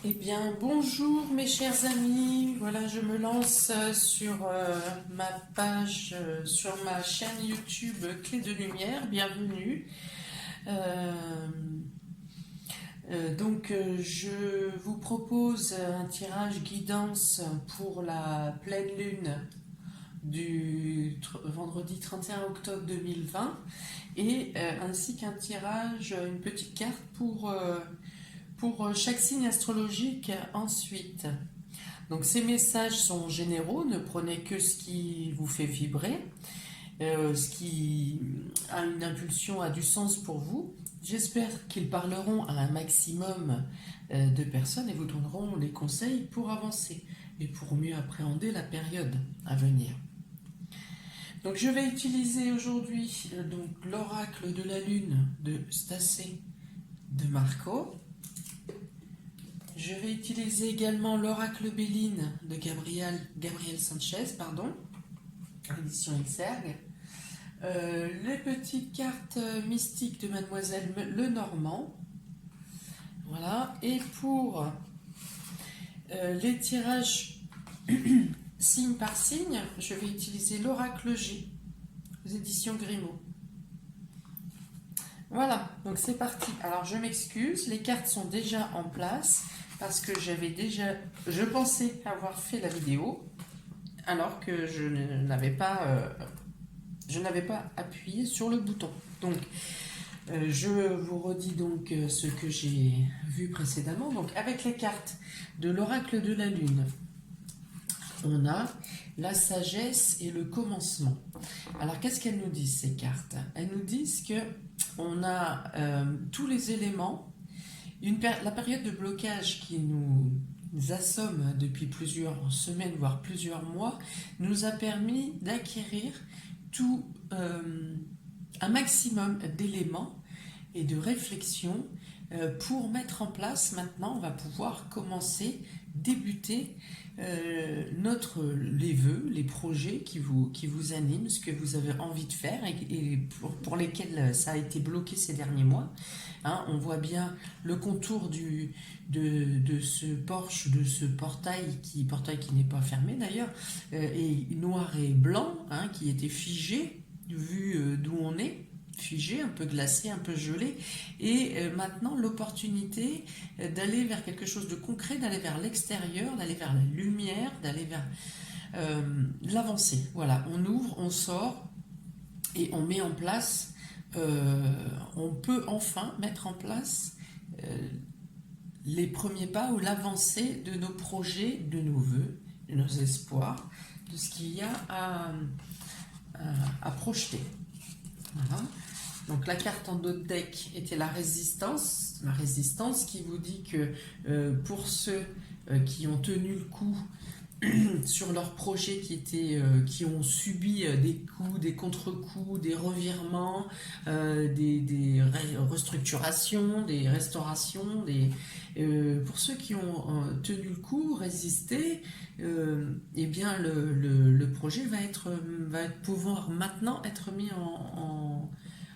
Eh bien, bonjour mes chers amis. Voilà, je me lance sur ma page, sur ma chaîne YouTube Clé de Lumière. Bienvenue. Euh, je vous propose un tirage guidance pour la pleine lune du vendredi 31 octobre 2020 et ainsi qu'un tirage, une petite carte pour chaque signe astrologique ensuite. Donc ces messages sont généraux, ne prenez que ce qui vous fait vibrer, ce qui a une impulsion, a du sens pour vous. J'espère qu'ils parleront à un maximum de personnes et vous donneront les conseils pour avancer et pour mieux appréhender la période à venir. Donc je vais utiliser aujourd'hui l'oracle de la lune de Stacé de Marco. Je vais utiliser également l'oracle Béline de Gabriel Sanchez, édition Exergue. Les petites cartes mystiques de Mademoiselle Lenormand. Voilà. Et pour les tirages signe par signe, je vais utiliser l'oracle G aux éditions Grimaud. Voilà, donc c'est parti. Alors je m'excuse, les cartes sont déjà en place parce que je pensais avoir fait la vidéo alors que je n'avais pas appuyé sur le bouton. Donc je vous redis donc ce que j'ai vu précédemment. Donc avec les cartes de l'oracle de la lune, on a la sagesse et le commencement. Alors qu'est-ce qu'elles nous disent ces cartes? Elles nous disent que on a tous les éléments. La période de blocage qui nous assomme depuis plusieurs semaines, voire plusieurs mois, nous a permis d'acquérir un maximum d'éléments et de réflexions pour mettre en place. Maintenant, on va pouvoir commencer, débuter les vœux, les projets qui vous animent, ce que vous avez envie de faire et pour lesquels ça a été bloqué ces derniers mois. Hein, on voit bien le contour de ce porche, de ce portail qui n'est pas fermé d'ailleurs, et noir et blanc, hein, qui était figé, vu d'où on est, figé, un peu glacé, un peu gelé, et maintenant l'opportunité d'aller vers quelque chose de concret, d'aller vers l'extérieur, d'aller vers la lumière, d'aller vers l'avancée. Voilà, on ouvre, on sort et on met en place, on peut enfin mettre en place les premiers pas ou l'avancée de nos projets, de nos vœux, de nos espoirs, de ce qu'il y a à projeter. Voilà. Donc la carte en dos de deck était la résistance qui vous dit que pour ceux qui ont tenu le coup sur leurs projets qui ont subi des coups, des contre-coups, des revirements, des restructurations, des restaurations, pour ceux qui ont tenu le coup, résisté, eh bien le projet va pouvoir maintenant être mis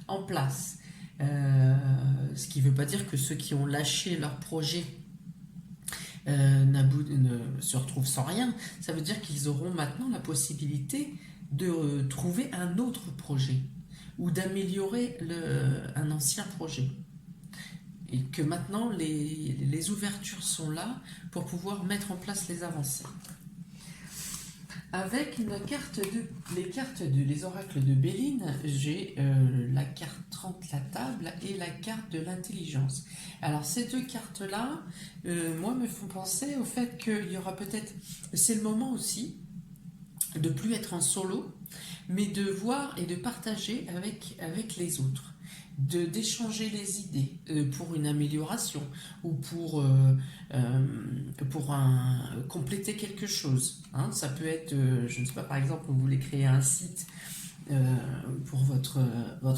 en place. Ce qui ne veut pas dire que ceux qui ont lâché leur projet ne se retrouvent sans rien. Ça veut dire qu'ils auront maintenant la possibilité de trouver un autre projet ou d'améliorer un ancien projet. Et que maintenant les ouvertures sont là pour pouvoir mettre en place les avancées. Avec les oracles de Béline, j'ai la carte 30, la table, et la carte de l'intelligence. Alors ces deux cartes-là, moi, me font penser au fait qu'il y aura peut-être... C'est le moment aussi de plus être en solo, mais de voir et de partager avec les autres. D'échanger les idées pour une amélioration ou pour compléter quelque chose. Hein. Ça peut être, je ne sais pas, par exemple, vous voulez créer un site pour votre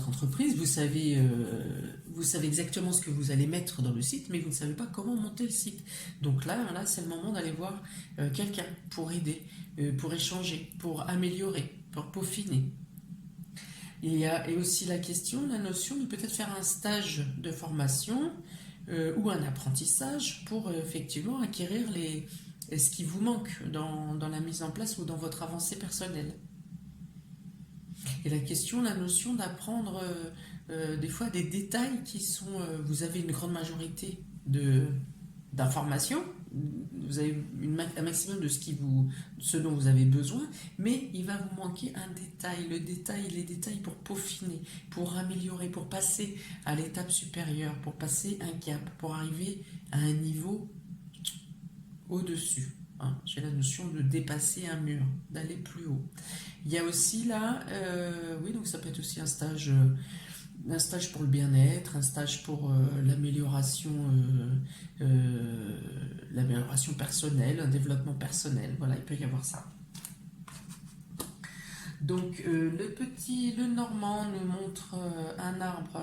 entreprise, vous savez exactement ce que vous allez mettre dans le site, mais vous ne savez pas comment monter le site. Donc là c'est le moment d'aller voir quelqu'un pour aider, pour échanger, pour améliorer, pour peaufiner. Et aussi la notion de peut-être faire un stage de formation ou un apprentissage pour effectivement acquérir ce qui vous manque dans la mise en place ou dans votre avancée personnelle. Et la notion d'apprendre des fois des détails qui sont... vous avez une grande majorité d'informations, vous avez un maximum de ce dont vous avez besoin, mais il va vous manquer un détail, les détails pour peaufiner, pour améliorer, pour passer à l'étape supérieure, pour passer un cap, pour arriver à un niveau au-dessus. Hein. J'ai la notion de dépasser un mur, d'aller plus haut. Il y a aussi là, oui, donc ça peut être aussi un stage pour le bien-être, un stage pour l'amélioration personnelle, un développement personnel. Voilà, il peut y avoir ça. Donc le normand nous montre un arbre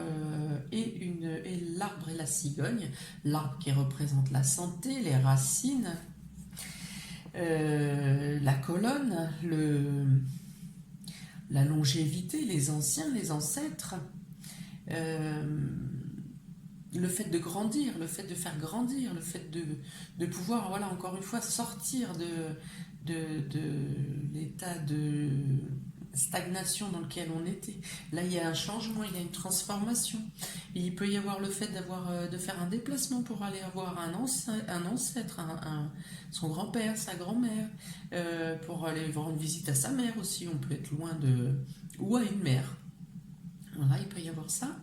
et l'arbre et la cigogne. L'arbre qui représente la santé, les racines, la colonne, la longévité, les anciens, les ancêtres. Le fait de grandir, le fait de faire grandir, le fait de pouvoir, voilà, encore une fois, sortir de l'état de stagnation dans lequel on était. Là, il y a un changement, il y a une transformation. Et il peut y avoir le fait de faire un déplacement pour aller avoir un ancêtre, son grand-père, sa grand-mère, pour aller voir une visite à sa mère aussi. On peut être loin ou à une mère. Voilà, il peut y avoir ça.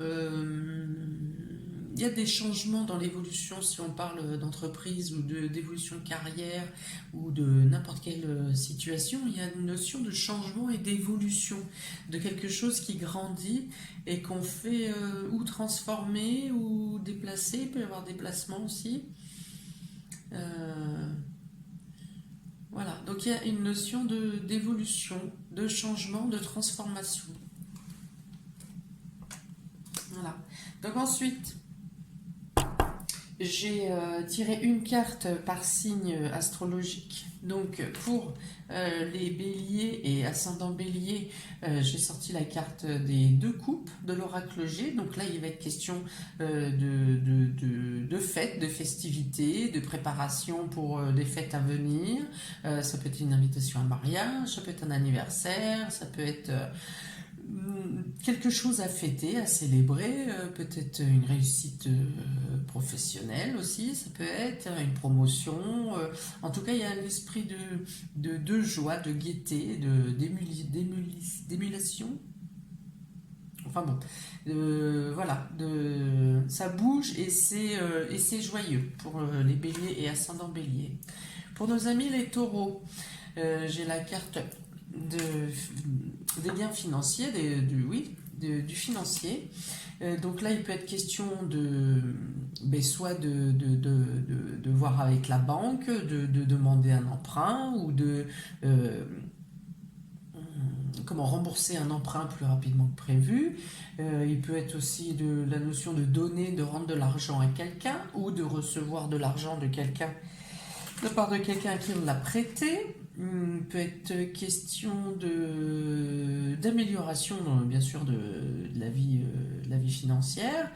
Il y a des changements dans l'évolution, si on parle d'entreprise ou d'évolution de carrière ou de n'importe quelle situation, il y a une notion de changement et d'évolution, de quelque chose qui grandit et qu'on fait ou transformer ou déplacer. Il peut y avoir déplacement aussi. Voilà, donc il y a une notion d'évolution, de changement, de transformation. Voilà. Donc ensuite, j'ai tiré une carte par signe astrologique. Donc pour les béliers et ascendant bélier, j'ai sorti la carte des 2 coupes de l'oracle G. Donc là, il va être question de fêtes, de festivités, de préparation pour des fêtes à venir. Ça peut être une invitation à mariage, ça peut être un anniversaire, ça peut être... quelque chose à fêter, à célébrer, peut-être une réussite professionnelle aussi, ça peut être une promotion. En tout cas, il y a un esprit de joie, de gaieté, d'émulation. Enfin bon, voilà, ça bouge et c'est joyeux pour les béliers et ascendants béliers. Pour nos amis les taureaux, j'ai la carte des biens financiers, du financier. Donc là, il peut être question soit de voir avec la banque, de demander un emprunt ou comment rembourser un emprunt plus rapidement que prévu. Il peut être aussi de la notion de donner, de rendre de l'argent à quelqu'un ou de recevoir de l'argent de part de quelqu'un à qui on l'a prêté. Il peut être question d'amélioration, bien sûr, de la vie financière.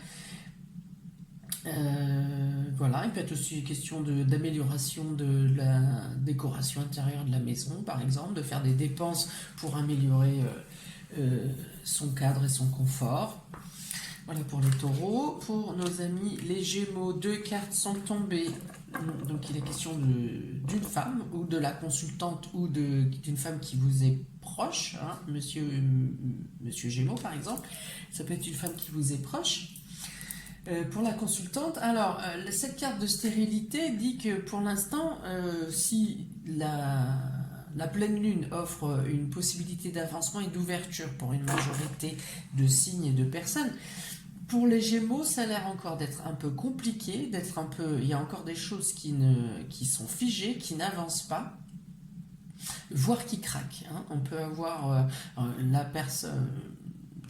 Voilà, il peut être aussi question d'amélioration de la décoration intérieure de la maison, par exemple, de faire des dépenses pour améliorer son cadre et son confort. Voilà pour les taureaux. Pour nos amis les gémeaux, 2 cartes sont tombées. Donc il est question d'une femme ou de la consultante ou d'une femme qui vous est proche, hein, monsieur Gémeaux par exemple. Ça peut être une femme qui vous est proche. Pour la consultante, alors cette carte de stérilité dit que pour l'instant, si la pleine lune offre une possibilité d'avancement et d'ouverture pour une majorité de signes et de personnes, pour les Gémeaux, ça a l'air encore d'être un peu compliqué, il y a encore des choses qui sont figées, qui n'avancent pas, voire qui craquent. Hein. On peut avoir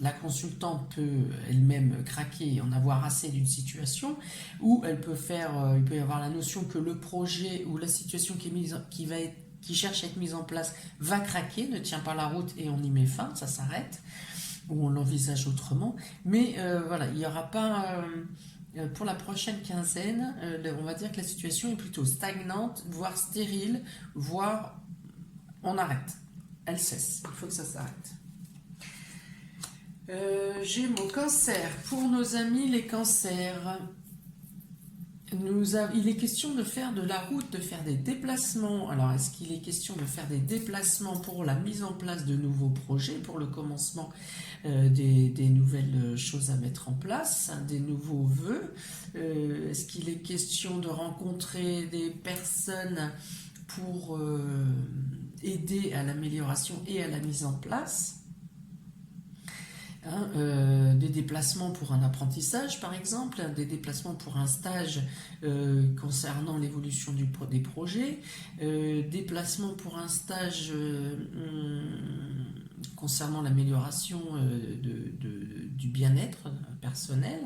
la consultante peut elle-même craquer et en avoir assez d'une situation, ou il peut y avoir la notion que le projet ou la situation qui cherche à être mise en place va craquer, ne tient pas la route et on y met fin, ça s'arrête, ou on l'envisage autrement. Mais voilà, il n'y aura pas pour la prochaine quinzaine, on va dire que la situation est plutôt stagnante, voire stérile, voire on arrête. Elle cesse. Il faut que ça s'arrête. Gémeaux, cancer. Pour nos amis les cancers, il est question de faire de la route, de faire des déplacements. Alors, est-ce qu'il est question de faire des déplacements pour la mise en place de nouveaux projets, pour le commencement des nouvelles choses à mettre en place, hein, des nouveaux vœux? Est-ce qu'il est question de rencontrer des personnes pour aider à l'amélioration et à la mise en place? Des déplacements pour un apprentissage par exemple, des déplacements pour un stage concernant l'évolution des projets, déplacements pour un stage concernant l'amélioration du bien-être personnel.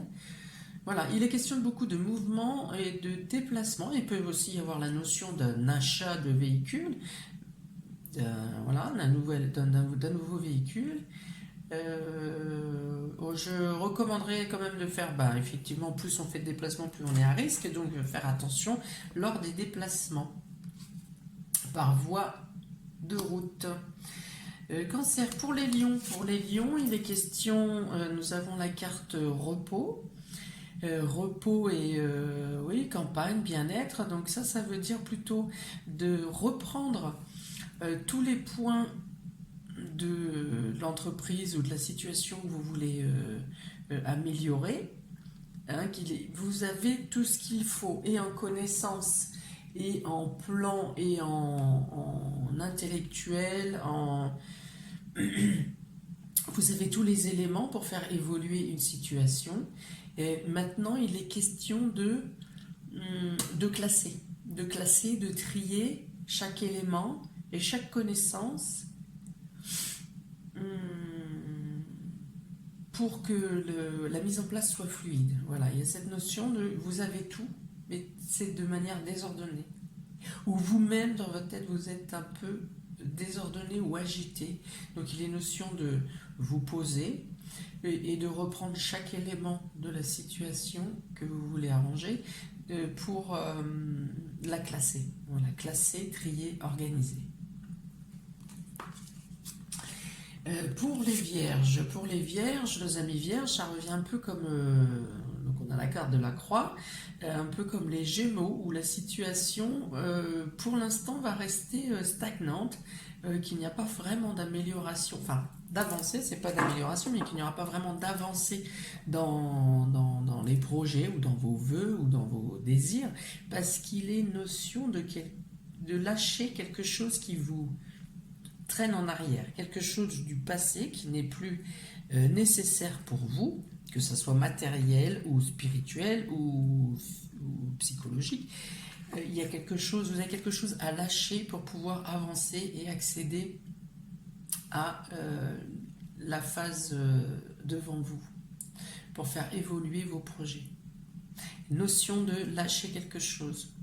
Voilà, il est question de beaucoup de mouvements et de déplacements. Il peut aussi y avoir la notion d'un achat de véhicule, voilà, d'un nouveau véhicule. Je recommanderais quand même de faire, effectivement, plus on fait de déplacements, plus on est à risque, donc faire attention lors des déplacements par voie de route. Cancer, pour les lions, il est question, nous avons la carte repos. Repos et oui, campagne, bien-être, donc ça veut dire plutôt de reprendre tous les points de l'entreprise ou de la situation que vous voulez améliorer, hein, vous avez tout ce qu'il faut, et en connaissance, et en plan, et en intellectuel, vous avez tous les éléments pour faire évoluer une situation. Et maintenant, il est question de classer, de trier chaque élément et chaque connaissance pour que la mise en place soit fluide. Voilà, il y a cette notion de vous avez tout, mais c'est de manière désordonnée. Ou vous-même, dans votre tête, vous êtes un peu désordonné ou agité. Donc il est notion de vous poser et de reprendre chaque élément de la situation que vous voulez arranger pour la classer. Voilà, classer, trier, organiser. Pour les vierges, nos amis vierges, ça revient un peu comme, donc on a la carte de la croix, un peu comme les gémeaux, où la situation, pour l'instant, va rester stagnante, qu'il n'y a pas vraiment d'amélioration, enfin d'avancée, c'est pas d'amélioration, mais qu'il n'y aura pas vraiment d'avancée dans les projets, ou dans vos vœux, ou dans vos désirs, parce qu'il est notion de lâcher quelque chose qui vous traîne en arrière, quelque chose du passé qui n'est plus nécessaire pour vous, que ce soit matériel ou spirituel ou psychologique. Il y a vous avez quelque chose à lâcher pour pouvoir avancer et accéder à la phase devant vous, pour faire évoluer vos projets. Notion de lâcher quelque chose,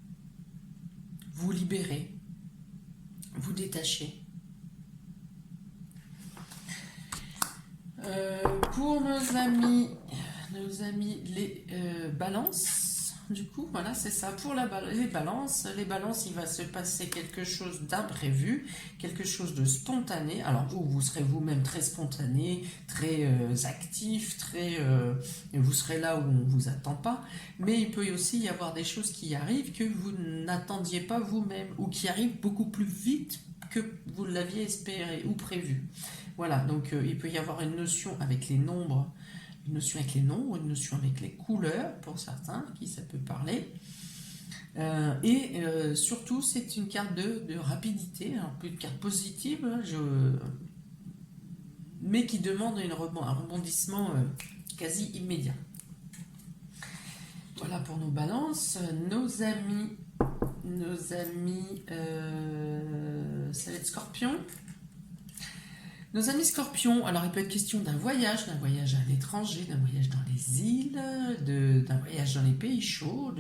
vous libérer, vous détacher. Pour nos amis les balances, du coup, voilà, c'est ça. Pour les balances, il va se passer quelque chose d'imprévu, quelque chose de spontané. Alors vous serez vous-même très spontané, très actif, vous serez là où on ne vous attend pas, mais il peut aussi y avoir des choses qui arrivent que vous n'attendiez pas vous-même, ou qui arrivent beaucoup plus vite que vous l'aviez espéré ou prévu. Voilà, donc il peut y avoir une notion avec les nombres, une notion avec les couleurs pour certains, qui ça peut parler. Surtout, c'est une carte de rapidité, un peu une carte positive, mais qui demande un rebondissement quasi immédiat. Voilà pour nos balances. Nos amis, ça va être Scorpion. Nos amis Scorpions, alors il peut être question d'un voyage à l'étranger, d'un voyage dans les îles, d'un voyage dans les pays chauds,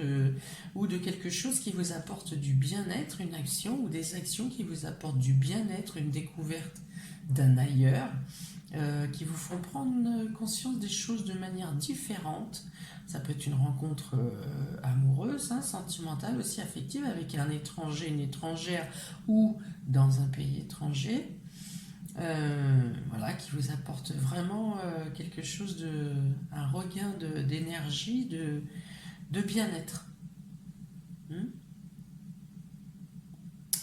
ou de quelque chose qui vous apporte du bien-être, une action ou des actions qui vous apportent du bien-être, une découverte d'un ailleurs. qui vous font prendre conscience des choses de manière différente. Ça peut être une rencontre amoureuse, hein, sentimentale, aussi affective, avec un étranger, une étrangère, ou dans un pays étranger. Voilà, qui vous apporte vraiment quelque chose un regain d'énergie, de bien-être.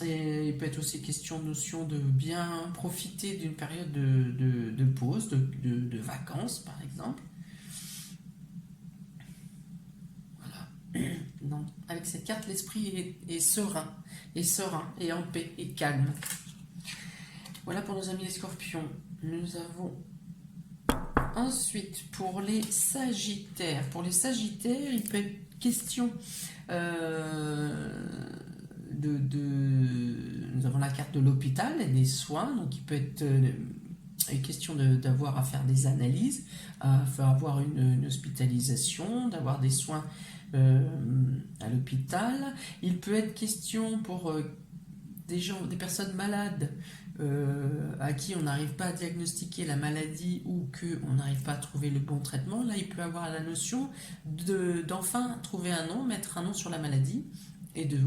Et il peut être aussi question de notion de bien profiter d'une période de pause, de vacances par exemple. Voilà. Donc, avec cette carte, l'esprit est serein, et en paix, et calme. Voilà pour nos amis les scorpions. Nous avons ensuite pour les sagittaires. Pour les sagittaires, il peut être question nous avons la carte de l'hôpital et des soins, donc il peut être question d'avoir à faire des analyses, à avoir une hospitalisation, d'avoir des soins à l'hôpital. Il peut être question pour des personnes malades à qui on n'arrive pas à diagnostiquer la maladie ou qu'on n'arrive pas à trouver le bon traitement. Là, il peut avoir la notion d'enfin trouver un nom, mettre un nom sur la maladie,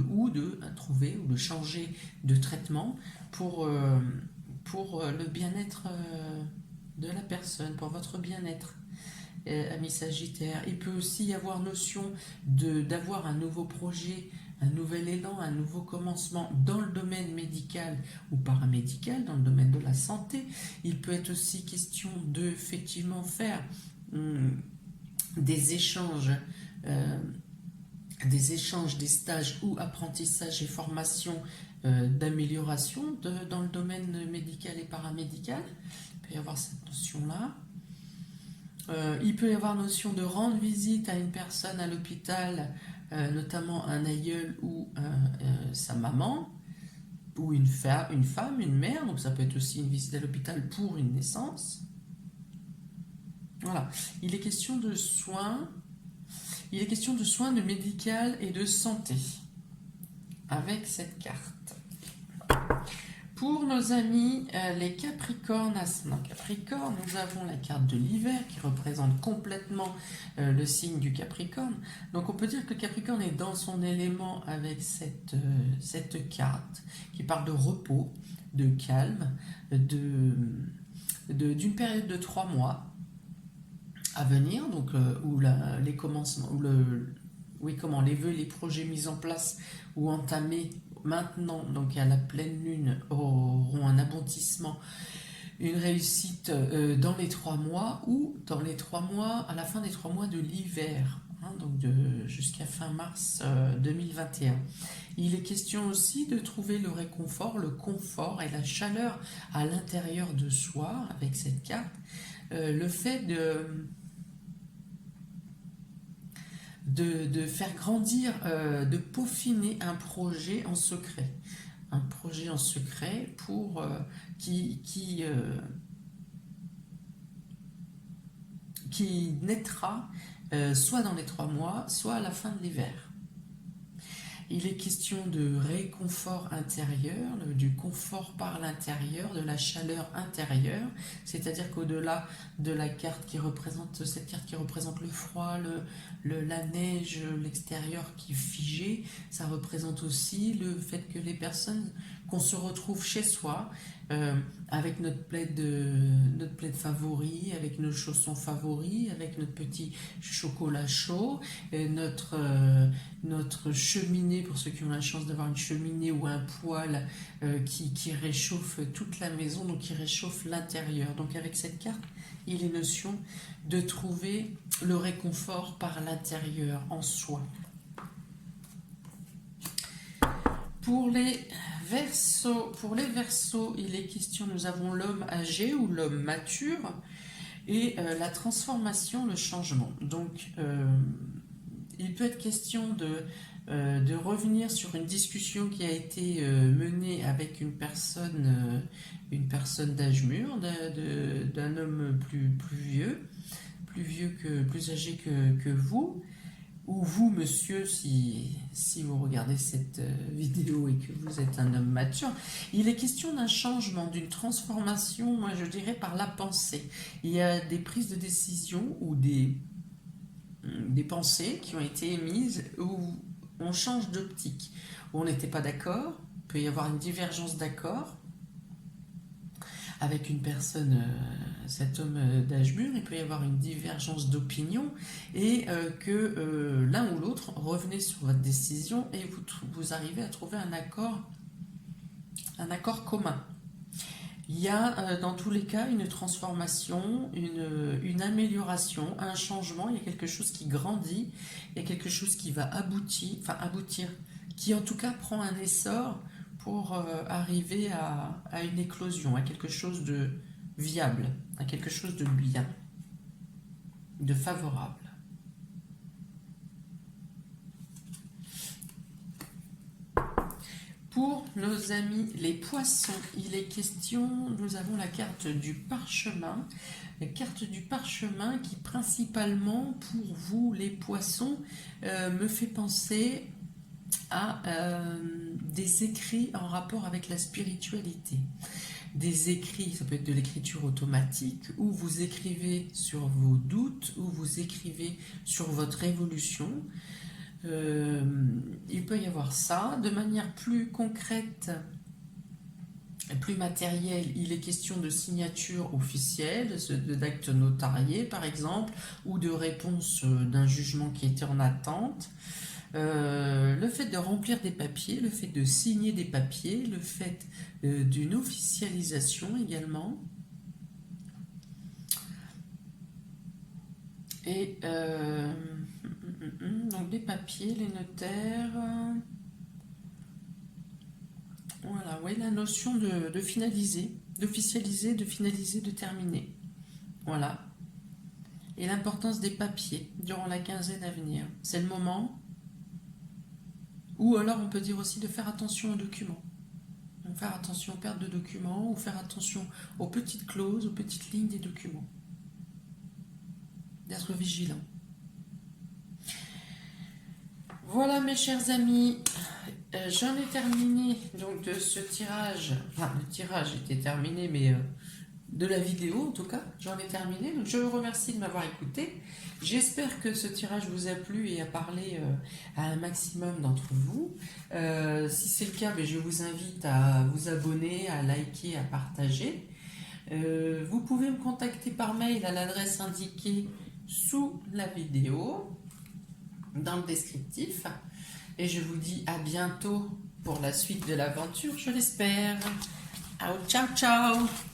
ou de trouver ou de changer de traitement pour le bien-être de la personne, pour votre bien-être, ami Sagittaire. Il peut aussi y avoir notion d'avoir un nouveau projet, un nouvel élan, un nouveau commencement dans le domaine médical ou paramédical, dans le domaine de la santé. Il peut être aussi question de effectivement faire des échanges, des stages ou apprentissages et formations d'amélioration dans le domaine médical et paramédical. Il peut y avoir cette notion-là. Il peut y avoir notion de rendre visite à une personne à l'hôpital, notamment un aïeul ou sa maman, ou une femme, une mère. Donc ça peut être aussi une visite à l'hôpital pour une naissance. Voilà. Il est question de soins. Il est question de soins, de médical et de santé avec cette carte. Pour nos amis les Capricornes, ascendant Capricorne, nous avons la carte de l'hiver qui représente complètement le signe du Capricorne. Donc on peut dire que Capricorne est dans son élément avec cette carte qui parle de repos, de calme, d'une période de 3 mois à venir, donc où les commencements, comment les vœux, les projets mis en place ou entamés maintenant, donc à la pleine lune, auront un aboutissement, une réussite dans les 3 mois ou dans les 3 mois, à la fin des 3 mois de l'hiver, hein, donc jusqu'à fin mars 2021. Il est question aussi de trouver le réconfort, le confort et la chaleur à l'intérieur de soi avec cette carte. Le fait de faire grandir, de peaufiner un projet en secret. Un projet en secret pour qui naîtra soit dans les 3 mois, soit à la fin de l'hiver. Il est question de réconfort intérieur, du confort par l'intérieur, de la chaleur intérieure, c'est-à-dire qu'au-delà de la carte cette carte qui représente le froid, la neige, l'extérieur qui est figé, ça représente aussi le fait que les personnes, qu'on se retrouve chez soi, avec notre plaid favori, avec nos chaussons favoris, avec notre petit chocolat chaud, notre cheminée, pour ceux qui ont la chance d'avoir une cheminée ou un poêle qui réchauffe toute la maison, donc qui réchauffe l'intérieur. Donc avec cette carte, il est notion de trouver le réconfort par l'intérieur, en soi. Pour les Verseaux, il est question, nous avons l'homme âgé ou l'homme mature et la transformation, le changement. Donc, il peut être question de revenir sur une discussion qui a été menée avec une personne d'âge mûr, d'un homme plus âgé que vous, ou vous, monsieur, si vous regardez cette vidéo et que vous êtes un homme mature, il est question d'un changement, d'une transformation, moi je dirais par la pensée. Il y a des prises de décision ou des pensées qui ont été émises où on change d'optique, où on n'était pas d'accord, il peut y avoir une divergence d'accord avec une personne, cet homme d'âge mûr, il peut y avoir une divergence d'opinion et que l'un ou l'autre revenez sur votre décision et vous arrivez à trouver un accord commun. Il y a dans tous les cas une transformation, une amélioration, un changement, il y a quelque chose qui grandit, il y a quelque chose qui va aboutir, qui en tout cas prend un essor pour arriver à une éclosion, à quelque chose de viable, à quelque chose de bien, de favorable. Pour nos amis les poissons, il est question, nous avons la carte du parchemin. La carte du parchemin qui principalement pour vous les poissons me fait penser à des écrits en rapport avec la spiritualité. Des écrits, ça peut être de l'écriture automatique, où vous écrivez sur vos doutes, où vous écrivez sur votre évolution. Il peut y avoir ça. De manière plus concrète, plus matérielle, il est question de signature officielle, d'actes notariés par exemple, ou de réponse d'un jugement qui était en attente. Le fait de remplir des papiers, le fait de signer des papiers, le fait d'une officialisation également. Et donc les papiers, les notaires. Voilà, oui, la notion de finaliser, d'officialiser, de finaliser, de terminer. Voilà. Et l'importance des papiers durant la quinzaine à venir. C'est le moment. Ou alors on peut dire aussi de faire attention aux documents. Donc faire attention aux pertes de documents ou faire attention aux petites clauses, aux petites lignes des documents. D'être vigilant. Voilà mes chers amis, j'en ai terminé donc de ce tirage. Enfin, le tirage était terminé, mais de la vidéo en tout cas, j'en ai terminé. Donc je vous remercie de m'avoir écouté. J'espère que ce tirage vous a plu et a parlé à un maximum d'entre vous. Si c'est le cas, je vous invite à vous abonner, à liker, à partager. Vous pouvez me contacter par mail à l'adresse indiquée sous la vidéo, dans le descriptif. Et je vous dis à bientôt pour la suite de l'aventure, je l'espère. Ciao, ciao, ciao!